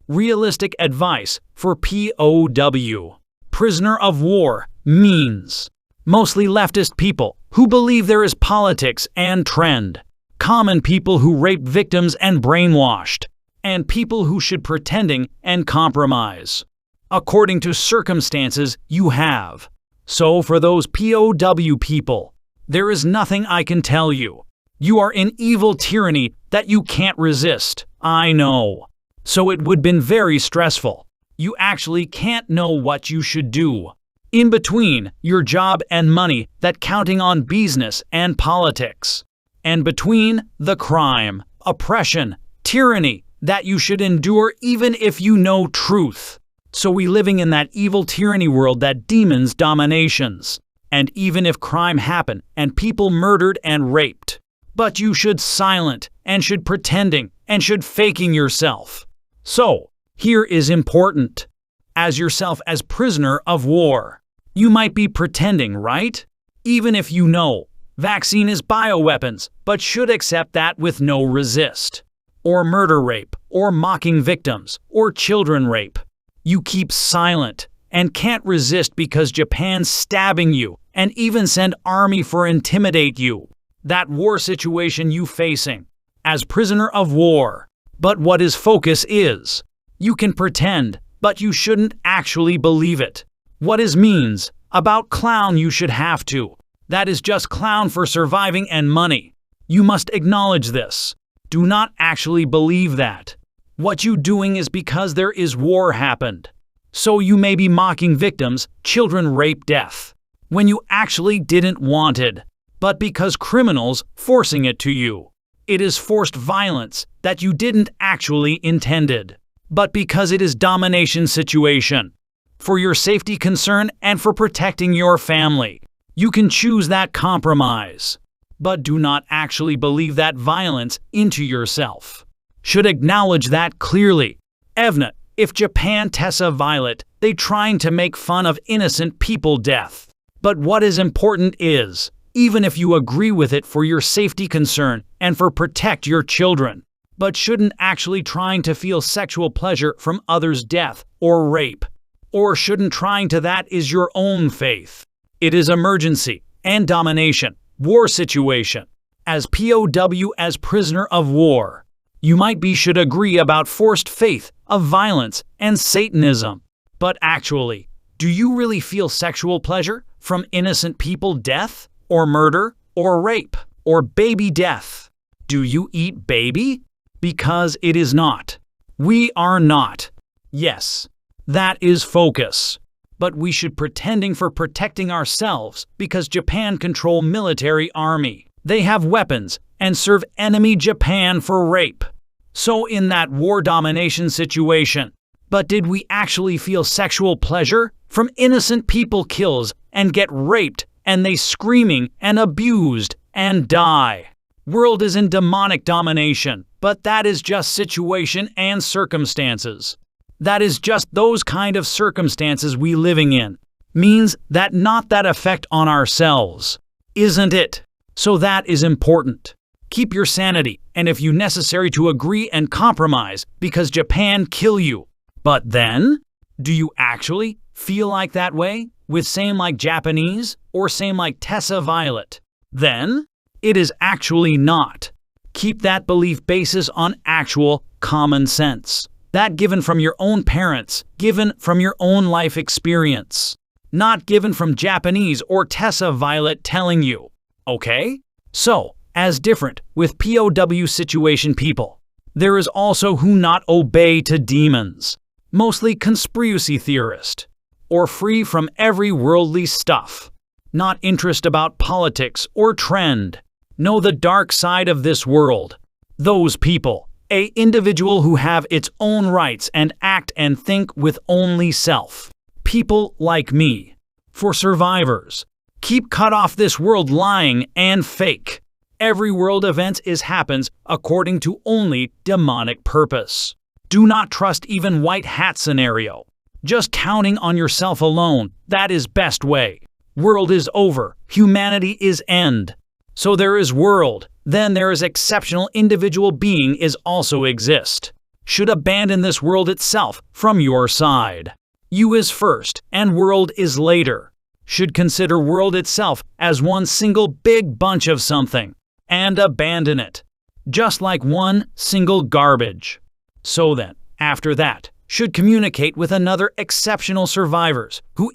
Realistic advice for POW, prisoner of war, means mostly leftist people who believe there is politics and trend, common people who rape victims and brainwashed, and people who should pretending and compromise, according to circumstances you have. So for those POW people, there is nothing I can tell you. You are in evil tyranny that you can't resist, I know. So it would been very stressful. You actually can't know what you should do. In between your job and money that counting on business and politics. And between the crime, oppression, tyranny that you should endure even if you know truth. So we living in that evil tyranny world that demons dominations. And even if crime happen and people murdered and raped. But you should silent and should pretending and should faking yourself. So, here is important. As yourself as prisoner of war. You might be pretending, right? Even if you know vaccine is bioweapons, but should accept that with no resist. Or murder rape, or mocking victims, or children rape. You keep silent and can't resist because Japan's stabbing you and even send army for intimidate you. That war situation you facing as prisoner of war. But what his focus is, you can pretend, but you shouldn't actually believe it. What his means, about clown you should have to. That is just clown for surviving and money. You must acknowledge this. Do not actually believe that. What you doing is because there is war happened. So you may be mocking victims, children rape death. When you actually didn't want it. But because criminals forcing it to you. It is forced violence that you didn't actually intended, but because it is domination situation. For your safety concern and for protecting your family, you can choose that compromise. But do not actually believe that violence into yourself. Should acknowledge that clearly. Evna, if Japan Tessa Violet, they trying to make fun of innocent people death. But what is important is, even if you agree with it for your safety concern and for protect your children, but shouldn't actually trying to feel sexual pleasure from others' death or rape, or shouldn't trying to that is your own faith. It is emergency and domination, war situation. As POW as prisoner of war, you might be should agree about forced faith of violence and Satanism. But actually, do you really feel sexual pleasure from innocent people death? Or murder, or rape, or baby death? Do you eat baby? Because it is not. We are not. Yes, that is focus. But we should pretending for protecting ourselves because Japan control military army. They have weapons and serve enemy Japan for rape. So in that war domination situation. But did we actually feel sexual pleasure from innocent people kills and get raped? And they screaming and abused and die. World is in demonic domination, but that is just situation and circumstances. That is just those kind of circumstances we living in. Means that not that effect on ourselves. Isn't it? So that is important. Keep your sanity, and if you necessary to agree and compromise, because Japan kill you. But then, do you actually feel like that way? With same like Japanese, or same like Tessa Violet? Then, it is actually not. Keep that belief basis on actual common sense. That given from your own parents, given from your own life experience. Not given from Japanese or Tessa Violet telling you. Okay? So, as different with POW situation people, there is also who not obey to demons. Mostly conspiracy theorist. Or free from every worldly stuff. Not interest about politics or trend. Know the dark side of this world. Those people, a individual who have its own rights and act and think with only self. People like me. For survivors. Keep cut off this world lying and fake. Every world event is happens according to only demonic purpose. Do not trust even white hat scenario. Just counting on yourself alone, that is best way. World is over, humanity is end. So there is world, then there is exceptional individual being is also exist. should abandon this world itself from your side. You is first and world is later. Should consider world itself as one single big bunch of something and abandon it, just like one single garbage. So then, after that, should communicate with another exceptional survivors who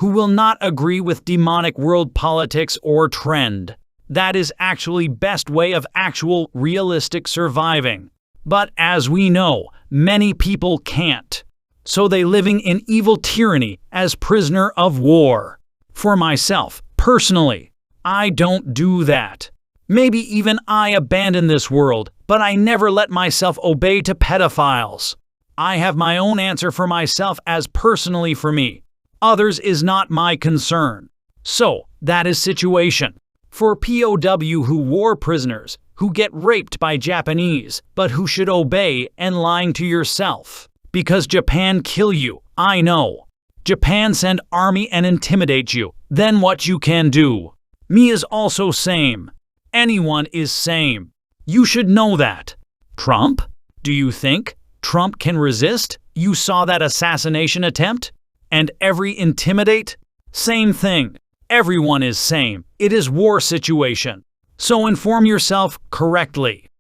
will not agree with demonic world politics or trend. That is actually best way of actual realistic surviving. But as we know, many people can't. So they living in evil tyranny as prisoner of war. For myself, personally, I don't do that. Maybe even I abandon this world, but I never let myself obey to pedophiles. I have my own answer for myself as personally for me. Others is not my concern. So, that is situation. For POW who war prisoners, who get raped by Japanese, but who should obey and lying to yourself. Because Japan kill you, I know. Japan send army and intimidate you, then what you can do. Me is also same. Anyone is same. You should know that. Trump? Do you think Trump can resist? You saw that assassination attempt? And every intimidate? Same thing. Everyone is same. It is war situation. So inform yourself correctly.